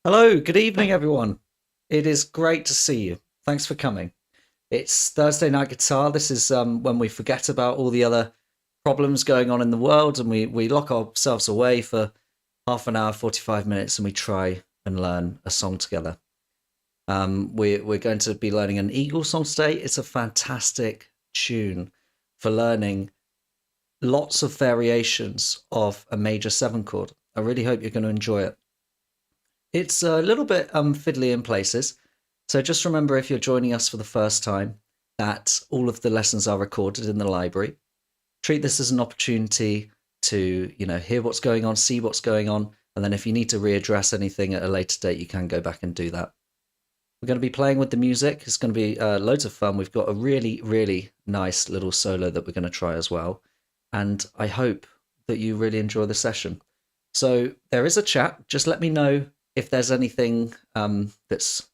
Hello, good evening, everyone. It is great to see you. Thanks for coming. It's Thursday Night Guitar. This is when we forget about all the other problems going on in the world and we lock ourselves away for half an hour, 45 minutes, and we try and learn a song together. We're going to be learning an Eagle song today. It's a fantastic tune for learning lots of variations of a major 7 chord. I really hope you're going to enjoy it. It's a little bit fiddly in places, so just remember if you're joining us for the first time that all of the lessons are recorded in the library. Treat this as an opportunity to, hear what's going on, see what's going on, and then if you need to readdress anything at a later date, you can go back and do that. We're going to be playing with the music. It's going to be loads of fun. We've got a really, really nice little solo that we're going to try as well, and I hope that you really enjoy the session. So there is a chat. Just let me know if there's anything that's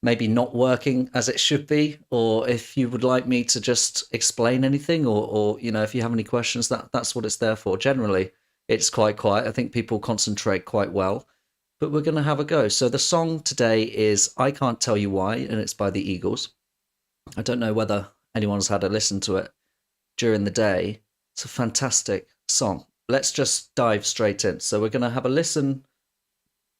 maybe not working as it should be, or if you would like me to just explain anything, or if you have any questions, that's what it's there for. Generally, it's quite quiet. I think people concentrate quite well, but we're going to have a go. So the song today is I Can't Tell You Why, and it's by the Eagles. I don't know whether anyone's had a listen to it during the day. It's a fantastic song. Let's just dive straight in. So we're going to have a listen.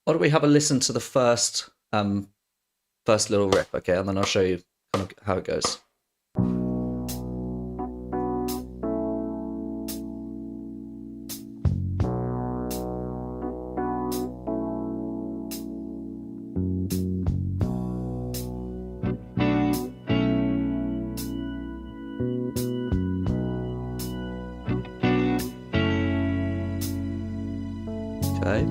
Why don't we have a listen to the first little riff, okay? And then I'll show you kind of how it goes. Okay.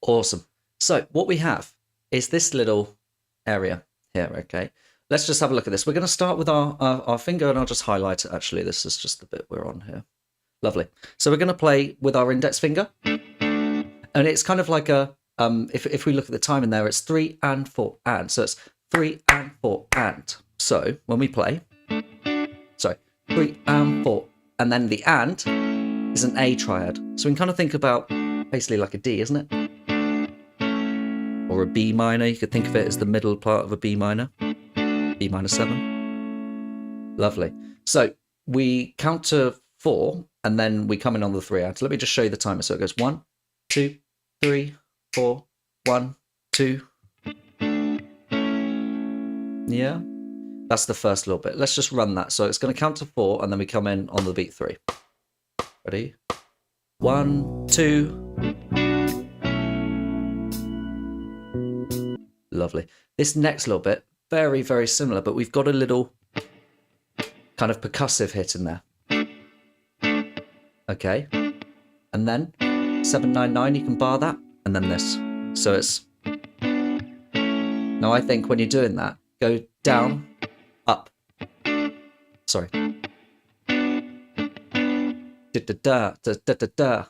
Awesome. So what we have is this little area here, okay? Let's just have a look at this. We're going to start with our finger, and I'll just highlight it, actually. This is just the bit we're on here. Lovely. So we're going to play with our index finger, and it's kind of like a, if we look at the time in there, it's 3 and 4 and. So it's 3 and 4 and. So when we play, sorry, 3 and 4, and then the and is an A triad. So we can kind of think about basically like a D, isn't it? Or a B minor. You could think of it as the middle part of a B minor. B minor 7. Lovely. So we count to 4 and then we come in on the 3 and. So let me just show you the timer. So it goes 1, 2, 3, 4, 1, 2. Yeah, that's the first little bit. Let's just run that. So it's going to count to 4 and then we come in on the beat 3. Ready? 1, 2. Lovely. This next little bit, very, very similar, but we've got a little kind of percussive hit in there. Okay. And then 799, you can bar that, and then this. So it's... Now I think when you're doing that, go down, up. Sorry. Da-da-da, da-da-da-da.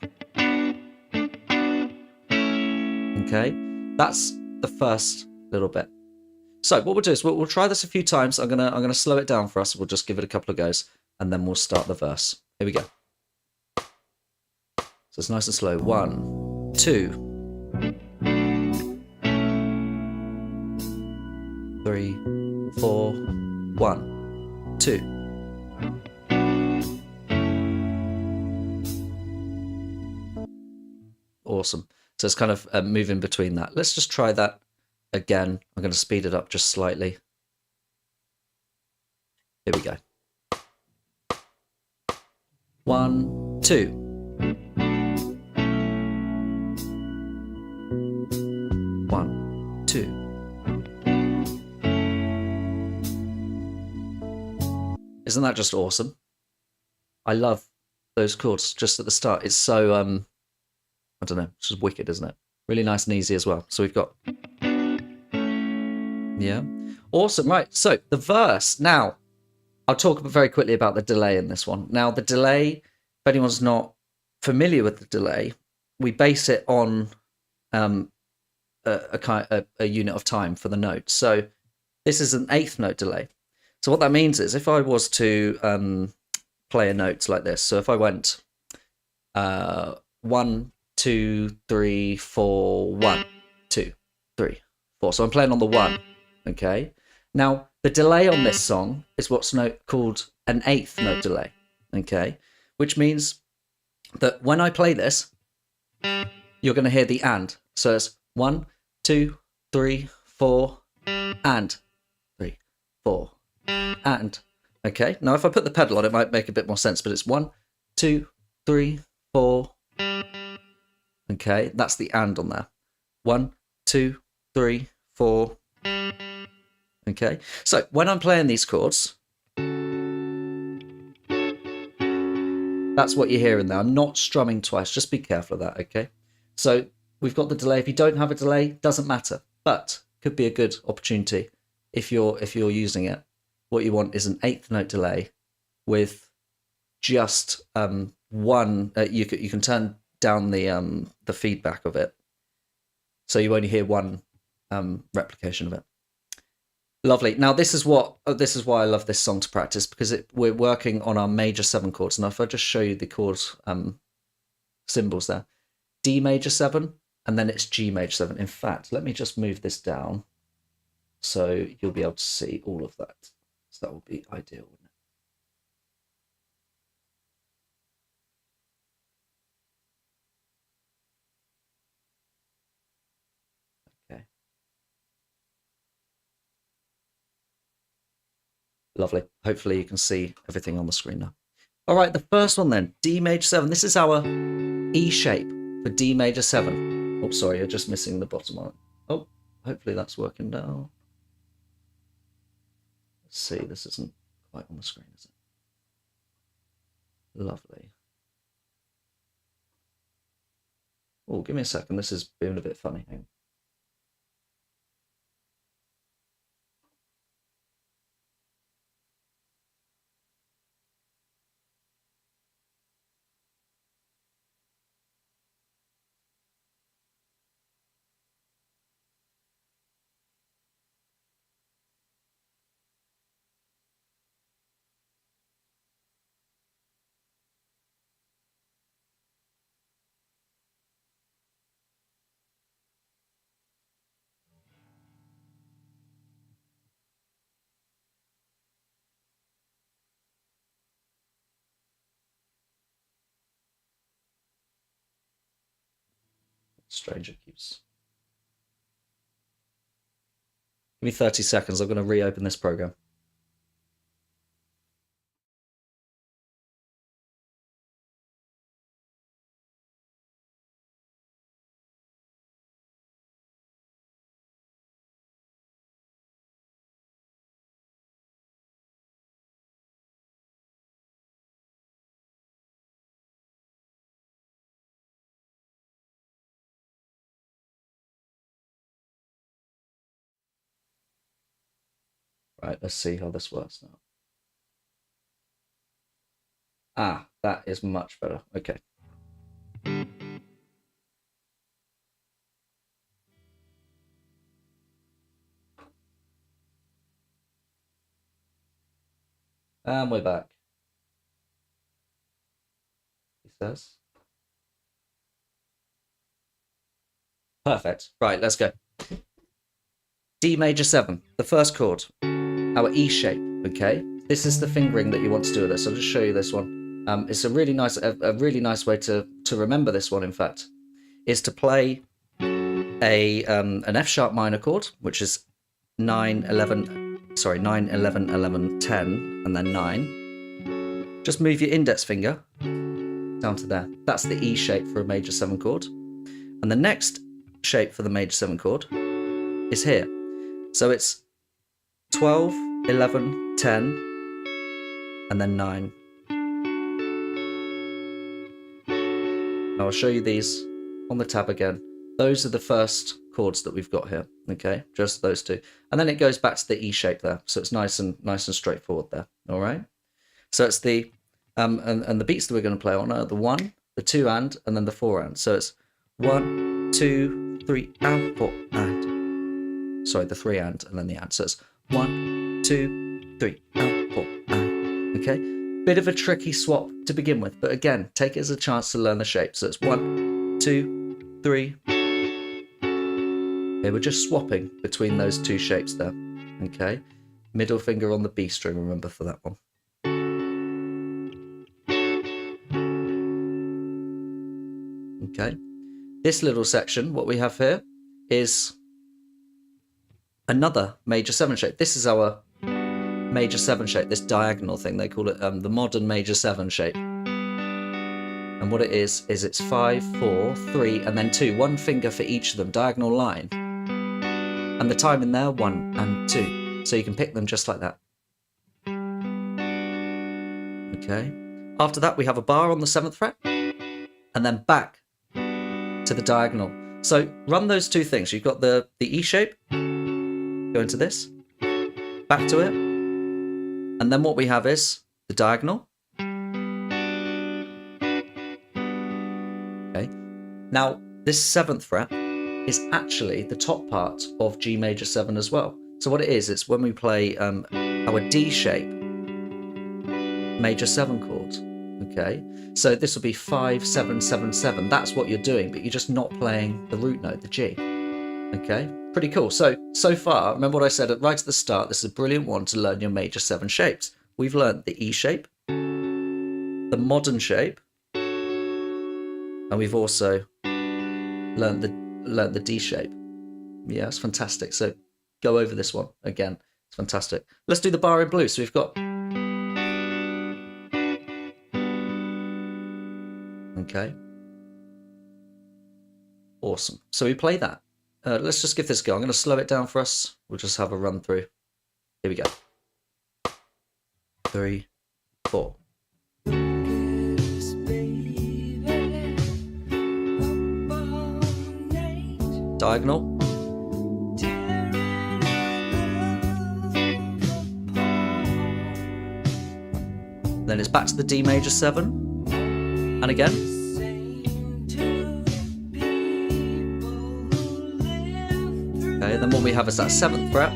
Okay. That's the first little bit. So what we'll do is we'll try this a few times. I'm gonna slow it down for us. We'll just give it a couple of goes, and then we'll start the verse. Here we go. So it's nice and slow. 1, 2, 3, 4, 1, 2. Awesome. So it's kind of moving between that. Let's just try that again. I'm going to speed it up just slightly. Here we go. 1, 2. 1, 2. Isn't that just awesome? I love those chords just at the start. It's so, I don't know, it's just wicked, isn't it? Really nice and easy as well. So we've got... Yeah. Awesome. Right. So the verse. Now, I'll talk very quickly about the delay in this one. Now, the delay, if anyone's not familiar with the delay, we base it on a unit of time for the note. So this is an 8th note delay. So what that means is if I was to play a note like this, so if I went 1, 2, 3, 4, 1, 2, 3, 4. So I'm playing on the 1, okay? Now, the delay on this song is what's called an eighth note delay, okay? Which means that when I play this, you're going to hear the and. So it's 1, 2, 3, 4, and 3, 4, and. Okay, now if I put the pedal on, it might make a bit more sense, but it's 1, 2, 3, 4. Okay, that's the and on there. 1, 2, 3, 4. Okay, so when I'm playing these chords, that's what you're hearing there. I'm not strumming twice. Just be careful of that, okay? So we've got the delay. If you don't have a delay, doesn't matter, but could be a good opportunity if you're using it. What you want is an eighth note delay with just one. You can turn down the feedback of it, so you only hear one replication of it. Lovely. Now this is why I love this song to practice, because we're working on our major 7 chords. Now if I just show you the chord symbols there, D major 7, and then it's G major 7. In fact, let me just move this down so you'll be able to see all of that. So that would be ideal, wouldn't it? Okay. Lovely. Hopefully you can see everything on the screen now. All right, the first one then, D major 7. This is our E shape for D major 7. Oh, sorry, you're just missing the bottom one. Oh, hopefully that's working now. Let's see, this isn't quite on the screen, is it? Lovely. Oh, give me a second. This is being a bit funny. Hang on. Stranger keeps. Give me 30 seconds. I'm going to reopen this program. Right, let's see how this works now. Ah, that is much better. Okay. And we're back. He says. Perfect. Right, let's go. D major 7, the first chord, our E shape, okay? This is the fingering that you want to do with this. I'll just show you this one. It's a really nice way to remember this one, in fact, is to play an F sharp minor chord, which is 9, 11, 11, 10, and then 9. Just move your index finger down to there. That's the E shape for a major 7 chord. And the next shape for the major 7 chord is here. So it's 12, 11, 10, and then 9. Now I'll show you these on the tab again. Those are the first chords that we've got here, okay? Just those two. And then it goes back to the E shape there. So it's nice and straightforward there, all right? So it's the, and the beats that we're going to play on are the 1, the 2 and then the 4 and. So it's 1, 2, 3, and 4 and. Sorry, the 3 and then the and. So it's 1, 2, 3, and 4 and. Okay? Bit of a tricky swap to begin with, but again, take it as a chance to learn the shape. So it's 1, 2, 2, 3. Okay, we're just swapping between those two shapes there. Okay, middle finger on the B string, remember, for that one. Okay, this little section, what we have here is another major 7 shape. This is our major 7 shape, this diagonal thing. They call it the modern major 7 shape. And what it is it's 5, 4, 3, and then 2. One finger for each of them, diagonal line. And the time in there, 1 and 2. So you can pick them just like that. Okay. After that, we have a bar on the 7th fret, and then back to the diagonal. So run those two things. You've got the E shape, go into this, back to it, and then what we have is the diagonal. Okay. Now, this 7th fret is actually the top part of G major 7 as well. So what it is, it's when we play our D shape major 7 chord. Okay, so this will be 5, 7, 7, 7. That's what you're doing, but you're just not playing the root note, the G. Okay, pretty cool. So far, remember what I said right at the start, this is a brilliant one to learn your major 7 shapes. We've learned the E shape, the modern shape, and we've also learned the D shape. Yeah, it's fantastic. So go over this one again. It's fantastic. Let's do the bar in blue. So we've got... Okay. Awesome. So we play that. Let's just give this a go. I'm going to slow it down for us. We'll just have a run through. Here we go. 3, 4. Diagonal. Then it's back to the D major 7. And again. Okay, then what we have is that 7th fret.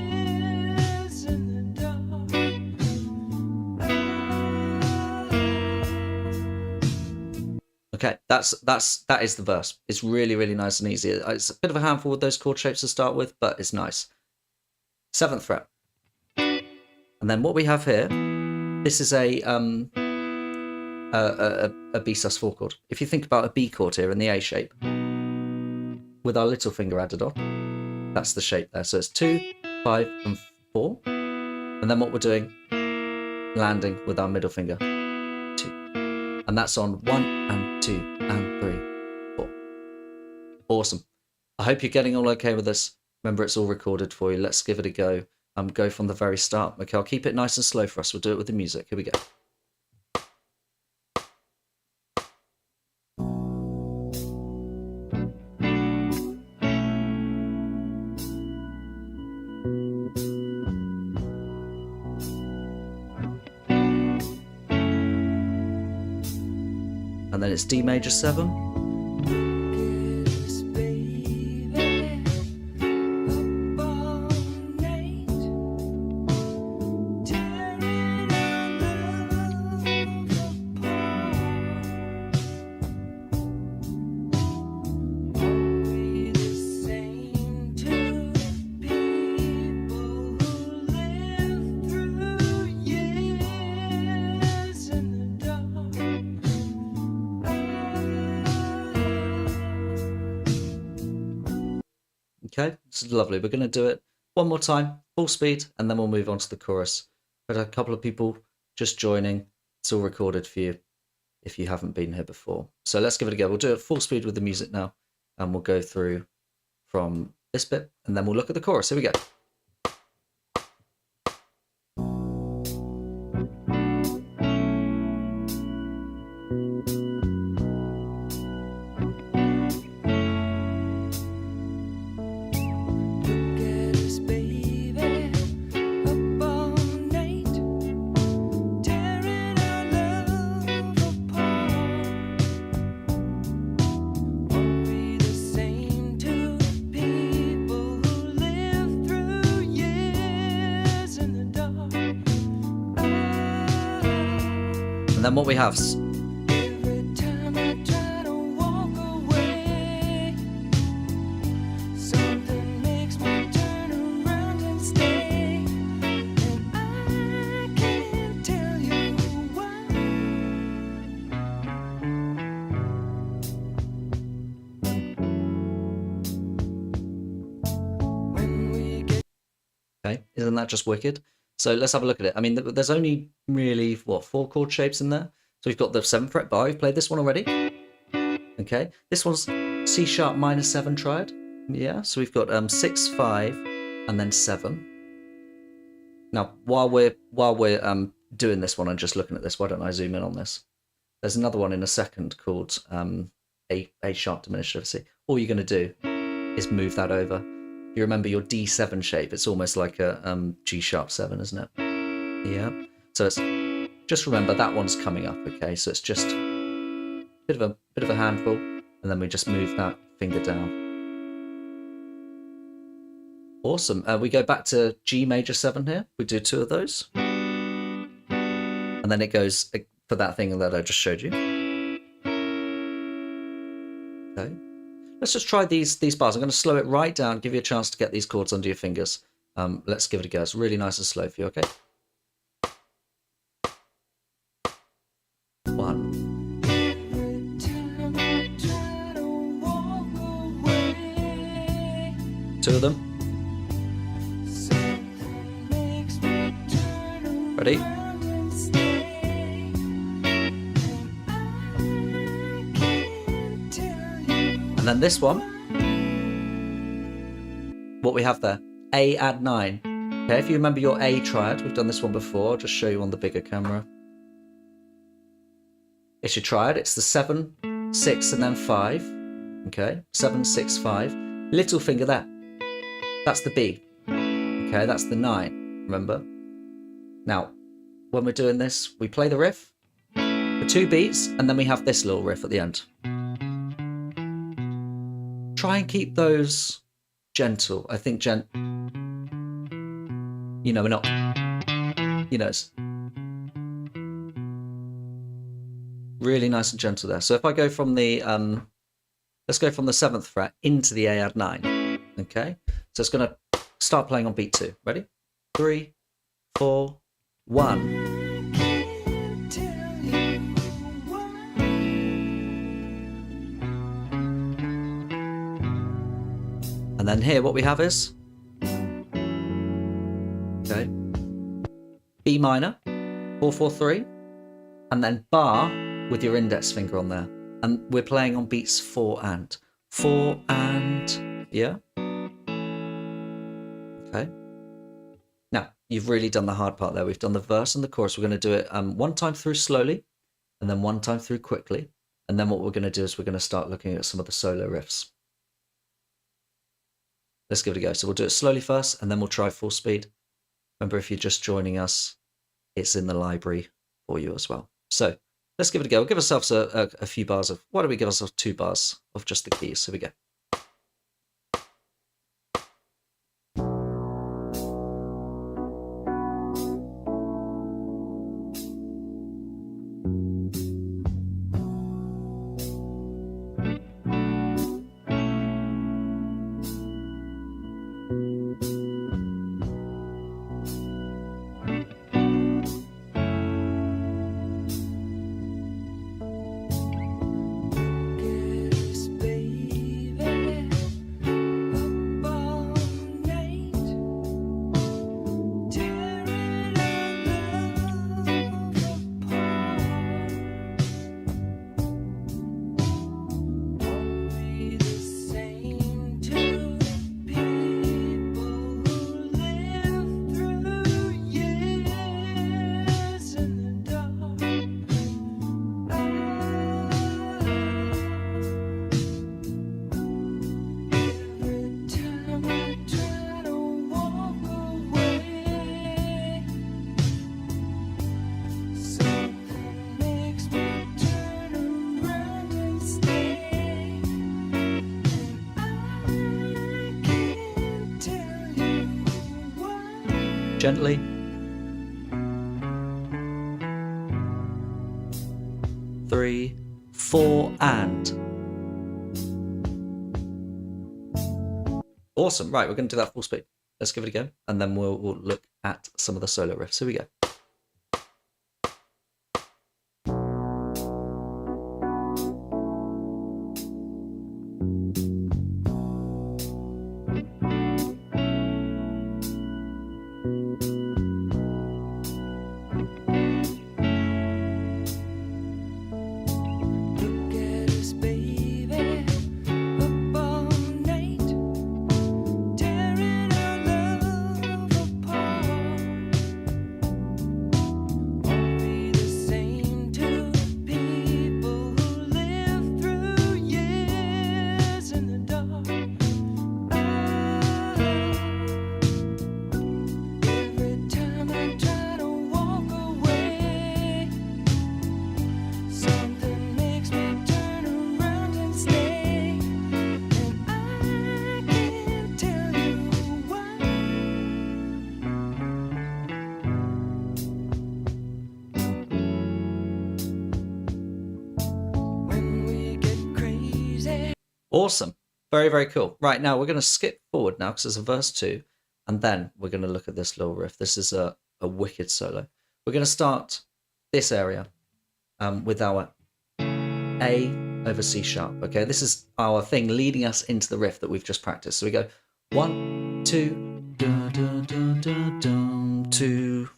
Okay, that is the verse. It's really, really nice and easy. It's a bit of a handful with those chord shapes to start with, but it's nice. 7th fret. And then what we have here, this is a B sus4 chord. If you think about a B chord here in the A shape, with our little finger added on, that's the shape there. So it's 2, 5, and 4. And then what we're doing, landing with our middle finger, 2. And that's on 1 and 2 and 3, 4. Awesome. I hope you're getting all okay with this. Remember, it's all recorded for you. Let's give it a go. Go from the very start. Okay, I'll keep it nice and slow for us. We'll do it with the music. Here we go. And then it's D major 7. Okay, this is lovely. We're going to do it one more time, full speed, and then we'll move on to the chorus. But a couple of people just joining. It's all recorded for you if you haven't been here before. So let's give it a go. We'll do it full speed with the music now, and we'll go through from this bit, and then we'll look at the chorus. Here we go. And then what we have. Isn't that just wicked? So let's have a look at it. I mean, there's only really, what, 4 chord shapes in there? So we've got the 7th fret bar. We've played this one already. Okay. This one's C sharp minor 7 triad. Yeah. So we've got 6, 5, and then 7. Now, while we're doing this one and just looking at this, why don't I zoom in on this? There's another one in a second called A sharp diminished over C. All you're going to do is move that over. If you remember your D7 shape, it's almost like a G sharp 7, isn't it? Yeah. So it's just remember that one's coming up. Okay. So it's just a bit of a handful, and then we just move that finger down. Awesome. We go back to G major 7 here. We do 2 of those, and then it goes for that thing that I just showed you. Okay. Let's just try these bars. I'm going to slow it right down, give you a chance to get these chords under your fingers. Let's give it a go. It's really nice and slow for you, okay? 1. 2 of them. Ready? And then this one, what we have there, A add 9. Okay, if you remember your A triad, we've done this one before. I'll just show you on the bigger camera. It's your triad. It's the 7, 6, and then 5. Okay, 7, 6, 5. Little finger there. That's the B. Okay, that's the 9. Remember? Now, when we're doing this, we play the riff for 2 beats, and then we have this little riff at the end. Try and keep those gentle. I think we're not, it's really nice and gentle there. So if I go from the, let's go from the 7th fret into the A add 9. Okay. So it's going to start playing on beat 2. Ready? 3, 4, 1. And then here what we have is, okay, B minor, 4, 4, 3, and then bar with your index finger on there. And we're playing on beats 4 and. Yeah. Okay. Now, you've really done the hard part there. We've done the verse and the chorus. We're going to do it 1 time through slowly, and then 1 time through quickly. And then what we're going to do is we're going to start looking at some of the solo riffs. Let's give it a go. So we'll do it slowly first, and then we'll try full speed. Remember, if you're just joining us, it's in the library for you as well. So let's give it a go. We'll give ourselves a few bars of, why don't we give ourselves 2 bars of just the keys? Here we go. Gently. Three, 4, and. Awesome. Right, we're going to do that full speed. Let's give it a go, and then we'll look at some of the solo riffs. Here we go. Awesome. Very, very cool. Right, now we're going to skip forward now because there's a verse 2, and then we're going to look at this little riff. This is a wicked solo. We're going to start this area with our A over C sharp. Okay, this is our thing leading us into the riff that we've just practiced. So we go 1, 2, da, da, da, da, da, 2.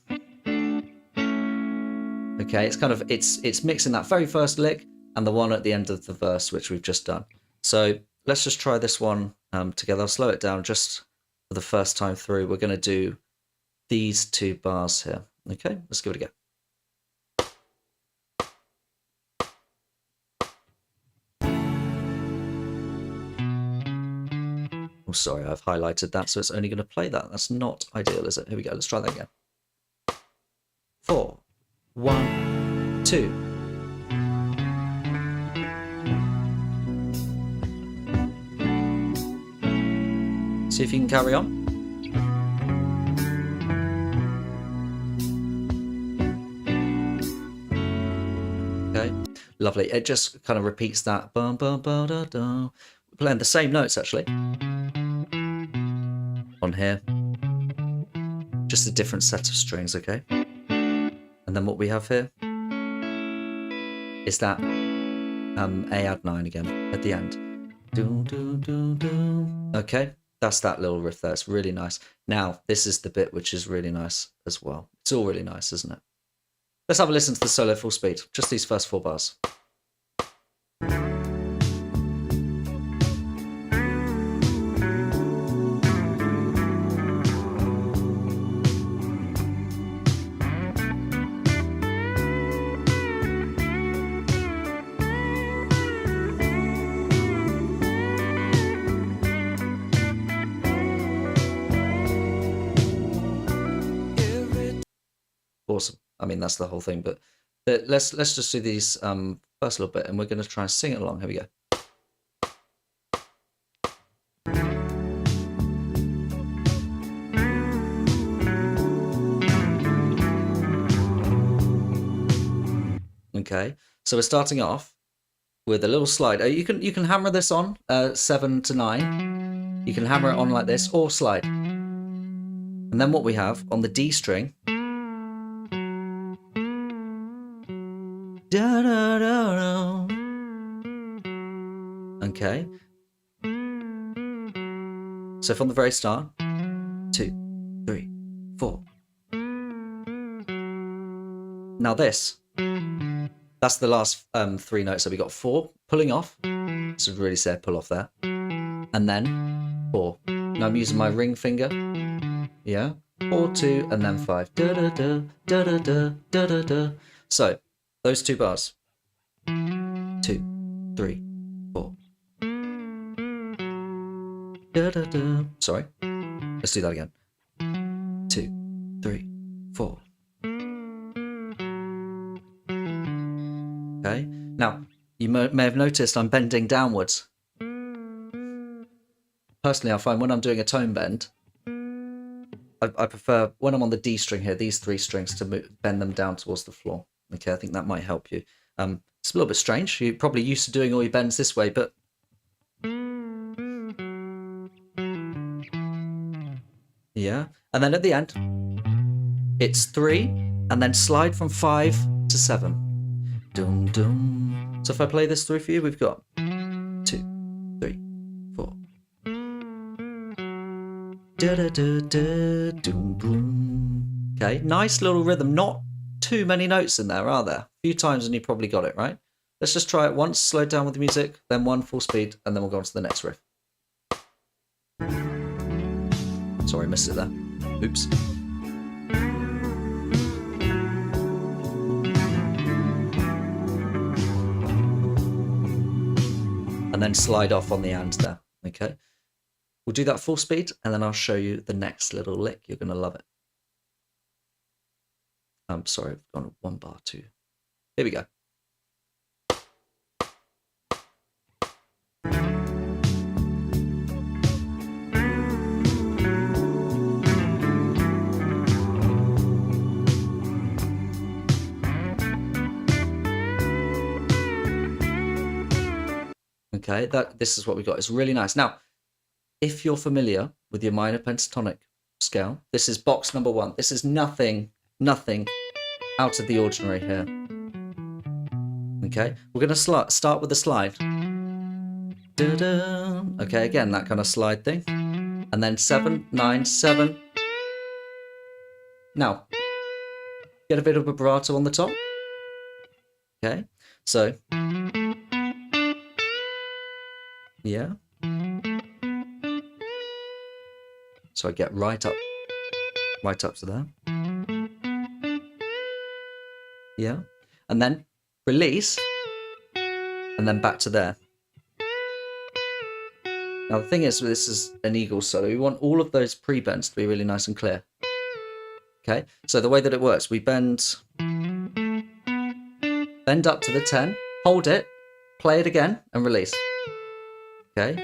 Okay, it's kind of it's mixing that very first lick and the one at the end of the verse, which we've just done. So let's just try this one together. I'll slow it down just for the first time through. We're going to do these 2 bars here. Okay, let's give it a go. Oh, sorry, I've highlighted that, so it's only going to play that. That's not ideal, is it? Here we go. Let's try that again. 4, 1, 2. See if you can carry on. Okay, lovely. It just kind of repeats that. Bum, bum, bum, da, da. We're playing the same notes actually on here. Just a different set of strings, okay? And then what we have here is that A add 9 again at the end. Do, do, do, do. Okay, that's that little riff there. It's really nice. Now, this is the bit which is really nice as well. It's all really nice, isn't it? Let's have a listen to the solo full speed. Just these first 4 bars. Awesome. I mean, that's the whole thing, but let's just do these first little bit, and we're going to try and sing it along. Here we go. Okay, so we're starting off with a little slide. You can hammer this on 7 to 9. You can hammer it on like this or slide. And then what we have on the D string. Da, da, da, da. Okay. So from the very start, 2, 3, 4. Now this, that's the last 3 notes. So we got 4 pulling off. This would really say pull off there. And then 4. Now I'm using my ring finger. Yeah. 4, 2, and then 5. Da da da da da da da da da. So those 2 bars. 2, 3, 4. Da da da. Sorry. Let's do that again. 2, 3, 4. Okay. Now you may have noticed I'm bending downwards. Personally, I find when I'm doing a tone bend, I prefer when I'm on the D string here, these 3 strings, to bend them down towards the floor. Okay, I think that might help you. It's a little bit strange. You're probably used to doing all your bends this way, but yeah. And then at the end, it's 3, and then slide from 5 to 7. Dum dum. So if I play this through for you, we've got 2, 3, 4. Da da da da. Dum boom. Okay, nice little rhythm. Not too many notes in there, are there? A few times and you probably got it, right? Let's just try it once, slow down with the music, then 1 full speed, and then we'll go on to the next riff. Sorry, missed it there. Oops. And then slide off on the and there, okay? We'll do that full speed, and then I'll show you the next little lick. You're going to love it. I'm sorry, I've gone 1 bar too. Here we go. Okay, this is what we got. It's really nice. Now, if you're familiar with your minor pentatonic scale, this is box number 1. This is nothing out of the ordinary here. Okay, we're going to start with the slide. Okay, again, that kind of slide thing. And then 7, 9, 7. Now, get a bit of vibrato on the top. Okay, so yeah. So I get right up to there. Yeah, and then release, and then back to there. Now the thing is, this is an eagle solo. We want all of those pre-bends to be really nice and clear. Okay, so the way that it works, we bend up to the 10, hold it, play it again, and release. Okay,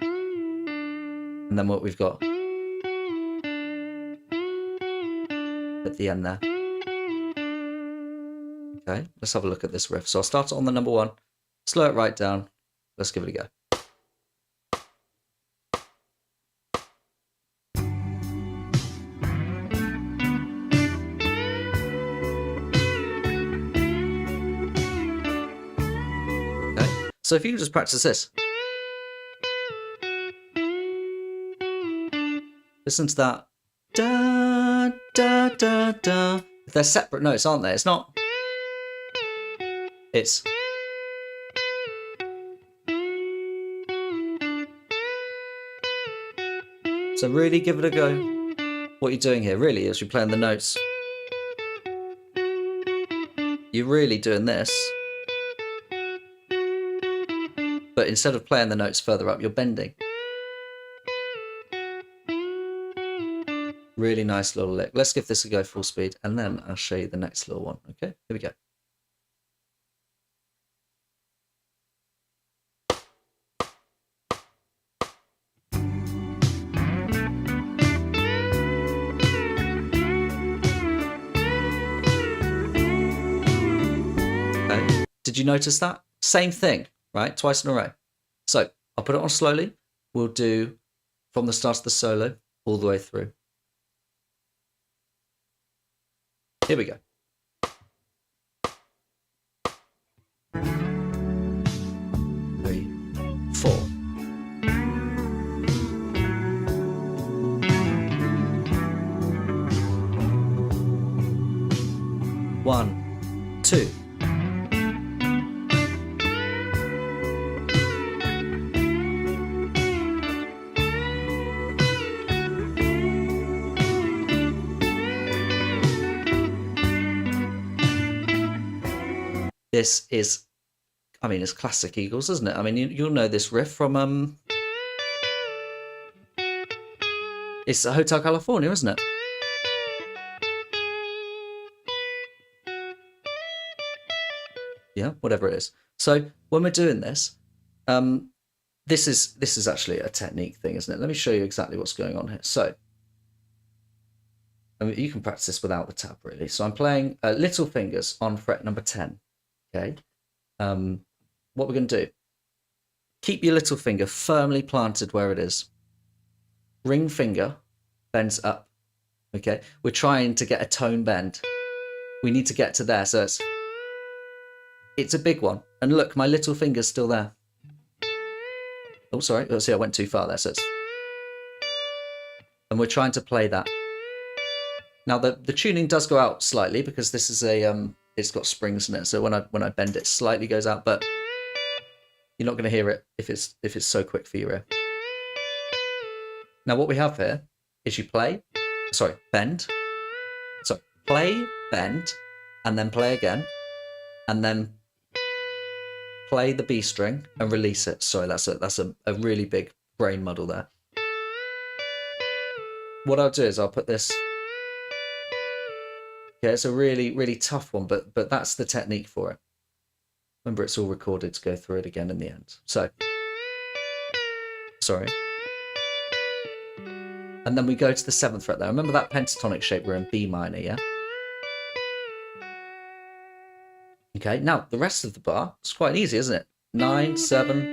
and then what we've got at the end there. Okay, let's have a look at this riff. So I'll start it on the number 1, slow it right down. Let's give it a go. Okay, so if you can just practice this. Listen to that. Da, da, da, da. They're separate notes, aren't they? It's not. It's. So really give it a go. What you're doing here really is you're playing the notes. You're really doing this. But instead of playing the notes further up, you're bending. Really nice little lick. Let's give this a go full speed, and then I'll show you the next little one. Okay, here we go. Okay. Did you notice that? Same thing, right? Twice in a row. So I'll put it on slowly. We'll do from the start of the solo all the way through. Here we go. Three, 4. One, 2. This is, I mean, it's classic Eagles, isn't it? I mean, you'll know this riff from, it's Hotel California, isn't it? Yeah, whatever it is. So when we're doing this, this is actually a technique thing, isn't it? Let me show you exactly what's going on here. So I mean, you can practice this without the tab, really. So I'm playing little fingers on fret number 10. Okay, what we're going to do, keep your little finger firmly planted where it is. Ring finger bends up. Okay, we're trying to get a tone bend. We need to get to there, so it's a big one. And look, my little finger's still there. Oh, sorry. Oh, see, I went too far there. So it's, and we're trying to play that. Now the tuning does go out slightly because this is a it's got springs in it. So when I bend it, slightly goes out, but you're not going to hear it if it's so quick for your ear. Now what we have here is you play, sorry, bend, so play, bend, and then play again, and then play the B string and release it. Sorry, that's a really big brain muddle there. What I'll do is I'll put this. Yeah, it's a really, really tough one, but that's the technique for it. Remember, it's all recorded to go through it again in the end. So, sorry. And then we go to the 7th fret there. Remember that pentatonic shape, we're in B minor, yeah? Okay, now the rest of the bar, it's quite easy, isn't it? 9, 7.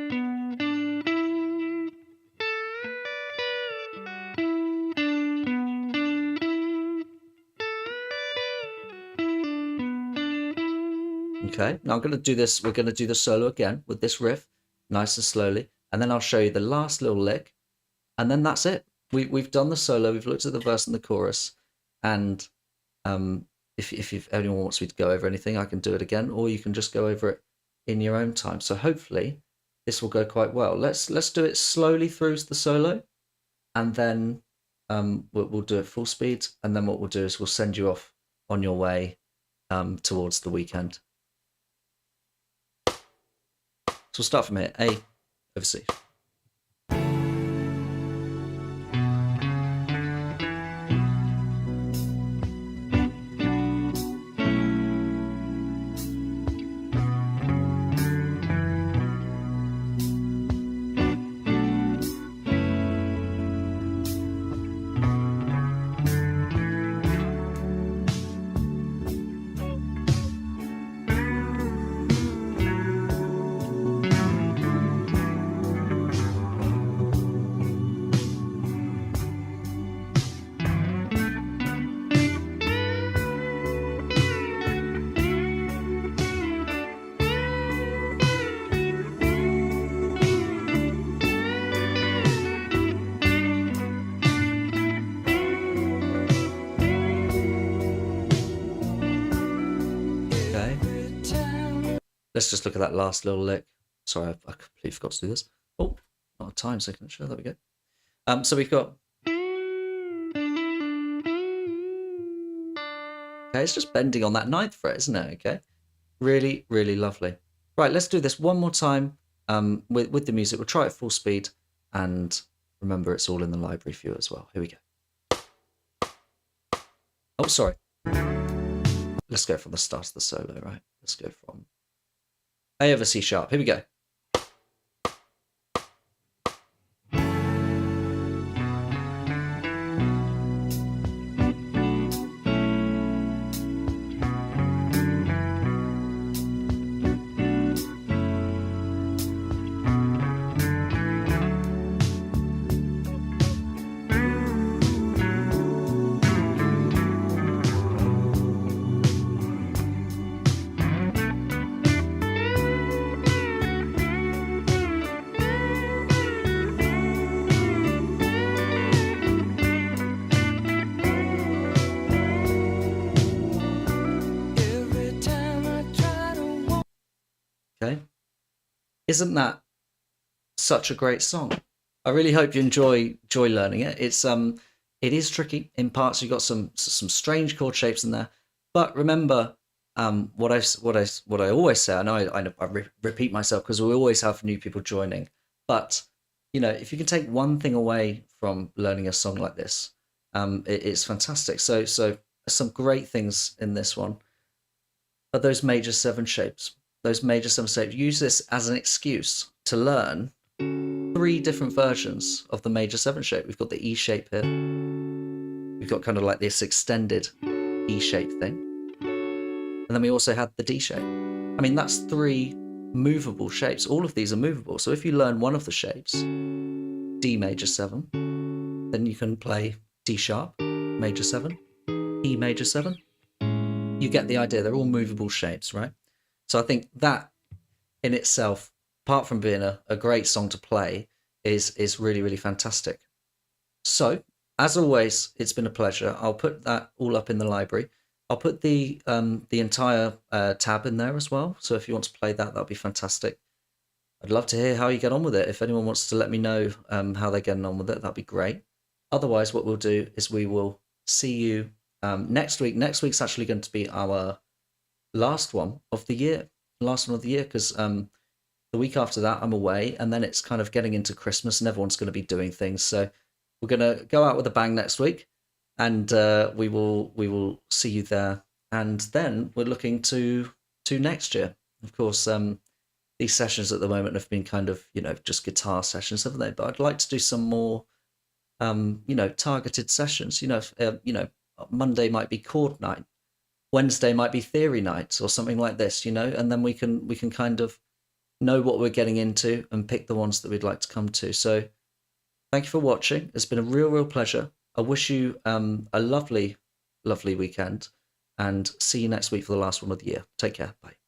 Okay, now I'm going to do this. We're going to do the solo again with this riff, nice and slowly. And then I'll show you the last little lick. And then that's it. We've done the solo. We've looked at the verse and the chorus. And if anyone wants me to go over anything, I can do it again. Or you can just go over it in your own time. So hopefully this will go quite well. Let's do it slowly through the solo. And then we'll do it full speed. And then what we'll do is we'll send you off on your way towards the weekend. So we'll start from here. A over C. Let's just look at that last little lick. Sorry, I completely forgot to do this. Oh, not a time signature. There we go. So we've got. Okay, it's just bending on that 9th fret, isn't it? Okay, really, really lovely. Right, let's do this one more time with the music. We'll try it full speed, and remember, it's all in the library for you as well. Here we go. Oh, sorry. Let's go from the start of the solo, right? Let's go from A over C sharp. Here we go. Okay. Isn't that such a great song? I really hope you enjoy learning it. It is tricky in parts. You've got some strange chord shapes in there, but remember what I always say. I know I repeat myself because we always have new people joining, but you know, if you can take one thing away from learning a song like this, it's fantastic. So some great things in this one are those major 7 shapes. Those major 7 shapes. Use this as an excuse to learn 3 different versions of the major 7 shape. We've got the E shape here. We've got kind of like this extended E shape thing. And then we also had the D shape. I mean, that's 3 movable shapes. All of these are movable. So if you learn one of the shapes, D major 7, then you can play D sharp, major 7, E major 7. You get the idea. They're all movable shapes, right? So I think that in itself, apart from being a great song to play, is really, really fantastic. So, as always, it's been a pleasure. I'll put that all up in the library. I'll put the entire tab in there as well. So if you want to play that, that'll be fantastic. I'd love to hear how you get on with it. If anyone wants to let me know how they're getting on with it, that'd be great. Otherwise, what we'll do is we will see you next week. Next week's actually going to be our last one of the year, because the week after that I'm away, and then it's kind of getting into Christmas and everyone's going to be doing things. So we're going to go out with a bang next week, and we will see you there. And then we're looking to next year. Of course, these sessions at the moment have been kind of, just guitar sessions, haven't they? But I'd like to do some more, targeted sessions. Monday might be chord night. Wednesday might be theory night or something like this, and then we can kind of know what we're getting into and pick the ones that we'd like to come to. So thank you for watching. It's been a real pleasure. I wish you a lovely weekend, and see you next week for the last one of the year. Take care. Bye.